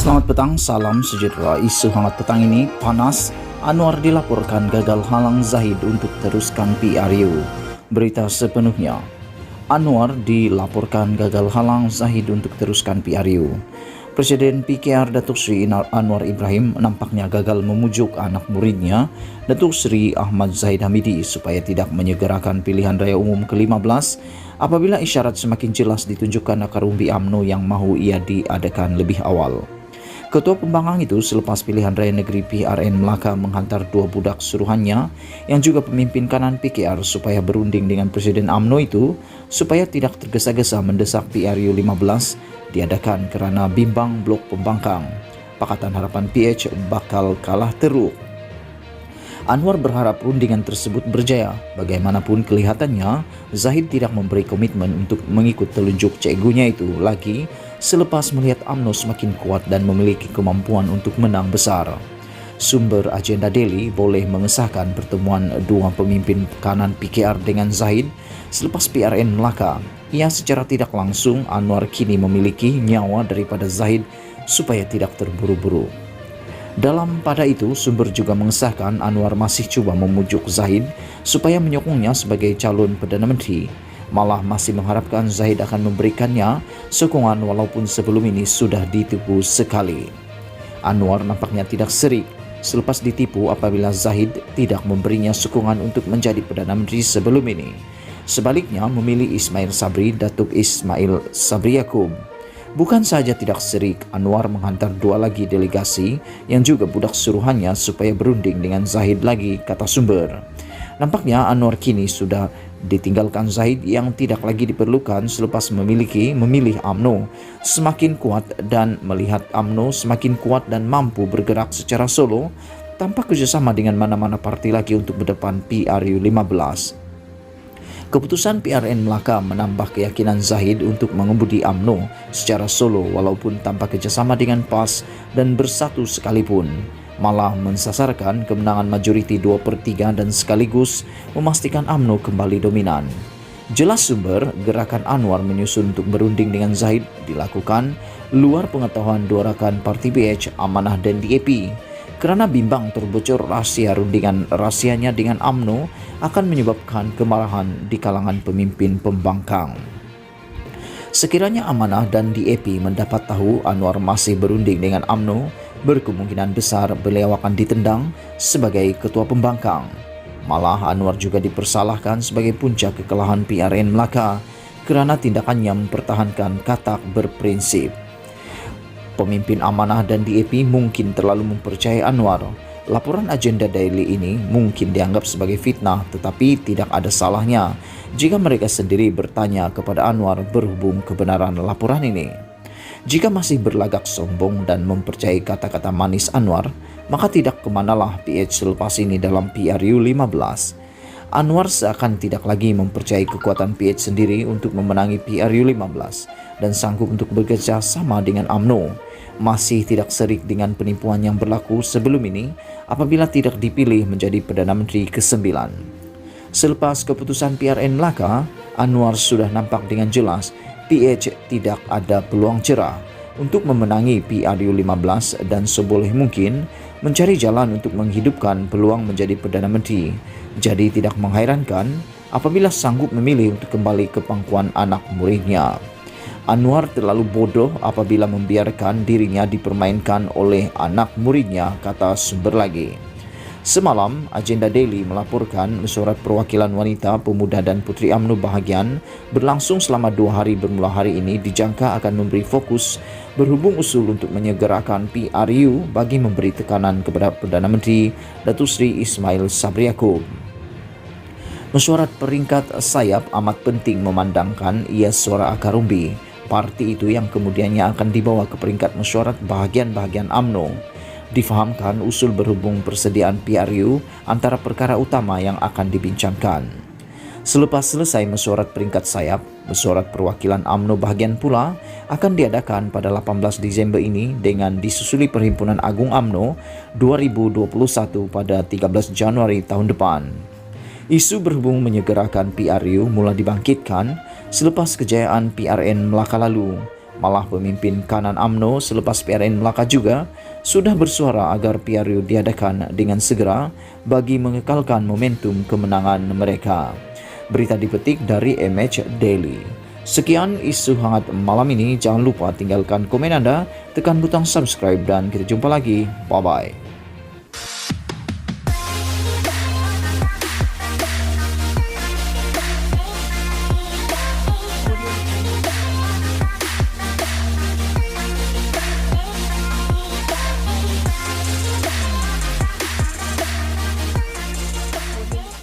Selamat petang, salam sejahtera. Isu hangat petang ini panas. Anwar dilaporkan gagal halang Zahid untuk teruskan PRU. Berita sepenuhnya. Anwar dilaporkan gagal halang Zahid untuk teruskan PRU. Presiden PKR Datuk Seri Anwar Ibrahim nampaknya gagal memujuk anak muridnya, Datuk Seri Ahmad Zahid Hamidi, supaya tidak menyegerakan pilihan raya umum ke-15 apabila isyarat semakin jelas ditunjukkan akar umbi UMNO yang mahu ia diadakan lebih awal. Ketua Pembangkang itu selepas pilihan raya negeri PRN Melaka menghantar dua budak suruhannya yang juga pemimpin kanan PKR supaya berunding dengan Presiden UMNO itu supaya tidak tergesa-gesa mendesak PRU 15 diadakan kerana bimbang blok Pembangkang. Pakatan Harapan PH bakal kalah teruk. Anwar berharap rundingan tersebut berjaya. Bagaimanapun kelihatannya, Zahid tidak memberi komitmen untuk mengikut telunjuk cikgunya itu lagi selepas melihat UMNO semakin kuat dan memiliki kemampuan untuk menang besar. Sumber Agenda Daily boleh mengesahkan pertemuan dua pemimpin kanan PKR dengan Zahid selepas PRN Melaka. Ia secara tidak langsung Anwar kini memiliki nyawa daripada Zahid supaya tidak terburu-buru. Dalam pada itu, sumber juga mengesahkan Anwar masih cuba memujuk Zahid supaya menyokongnya sebagai calon Perdana Menteri. Malah masih mengharapkan Zahid akan memberikannya sokongan walaupun sebelum ini sudah ditipu sekali. Anwar nampaknya tidak serik selepas ditipu apabila Zahid tidak memberinya sokongan untuk menjadi Perdana Menteri sebelum ini. Sebaliknya memilih Ismail Sabri, Datuk Ismail Sabri Yaakob. Bukan saja tidak serik, Anwar menghantar dua lagi delegasi yang juga budak suruhannya supaya berunding dengan Zahid lagi, kata sumber. Nampaknya Anwar kini sudah ditinggalkan Zahid yang tidak lagi diperlukan selepas memilih UMNO semakin kuat dan melihat UMNO semakin kuat dan mampu bergerak secara solo tanpa kerjasama dengan mana-mana parti lagi untuk berdepan PRU 15. Keputusan PRN Melaka menambah keyakinan Zahid untuk mengemudi UMNO secara solo walaupun tanpa kerjasama dengan PAS dan bersatu sekalipun. Malah mensasarkan kemenangan majoriti 2/3 dan sekaligus memastikan UMNO kembali dominan. Jelas sumber, gerakan Anwar menyusun untuk berunding dengan Zahid dilakukan luar pengetahuan dua rakan parti PH, Amanah dan DAP. Kerana bimbang terbocor rahsia rundingan rahsianya dengan UMNO akan menyebabkan kemarahan di kalangan pemimpin pembangkang. Sekiranya Amanah dan DAP mendapat tahu Anwar masih berunding dengan UMNO, berkemungkinan besar beliau akan ditendang sebagai ketua pembangkang. Malah Anwar juga dipersalahkan sebagai puncak kekalahan PRN Melaka kerana tindakannya mempertahankan katak berprinsip. Pemimpin Amanah dan DAP mungkin terlalu mempercayai Anwar. Laporan Agenda Daily ini mungkin dianggap sebagai fitnah, tetapi tidak ada salahnya jika mereka sendiri bertanya kepada Anwar berhubung kebenaran laporan ini. Jika masih berlagak sombong dan mempercayai kata-kata manis Anwar, maka tidak kemanalah PH selepas ini dalam PRU 15. Anwar seakan tidak lagi mempercayai kekuatan PH sendiri untuk memenangi PRU 15 dan sanggup untuk bekerja sama dengan UMNO. Masih tidak serik dengan penipuan yang berlaku sebelum ini apabila tidak dipilih menjadi Perdana Menteri ke-9. Selepas keputusan PRN Melaka, Anwar sudah nampak dengan jelas PH tidak ada peluang cerah untuk memenangi PRU 15 dan seboleh mungkin mencari jalan untuk menghidupkan peluang menjadi Perdana Menteri. Jadi tidak menghairankan apabila sanggup memilih untuk kembali ke pangkuan anak muridnya. Anwar terlalu bodoh apabila membiarkan dirinya dipermainkan oleh anak muridnya, kata sumber lagi. Semalam, Agenda Daily melaporkan mesyuarat perwakilan wanita, pemuda dan puteri UMNO bahagian berlangsung selama 2 hari bermula hari ini dijangka akan memberi fokus berhubung usul untuk menyegerakan PRU bagi memberi tekanan kepada Perdana Menteri Datuk Seri Ismail Sabri Yaakob. Mesyuarat peringkat sayap amat penting memandangkan ia suara akar umbi parti itu yang kemudiannya akan dibawa ke peringkat mesyuarat bahagian-bahagian UMNO. Difahamkan usul berhubung persediaan PRU antara perkara utama yang akan dibincangkan. Selepas selesai mesyuarat peringkat sayap, mesyuarat perwakilan UMNO bahagian pula akan diadakan pada 18 Disember ini dengan disusuli Perhimpunan Agung UMNO 2021 pada 13 Januari tahun depan. Isu berhubung menyegerakan PRU mula dibangkitkan selepas kejayaan PRN Melaka lalu. Malah pemimpin kanan UMNO selepas PRN Melaka juga sudah bersuara agar PRU diadakan dengan segera bagi mengekalkan momentum kemenangan mereka. Berita dipetik dari MH Daily. Sekian isu hangat malam ini. Jangan lupa tinggalkan komen Anda, tekan butang subscribe dan kita jumpa lagi. Bye-bye.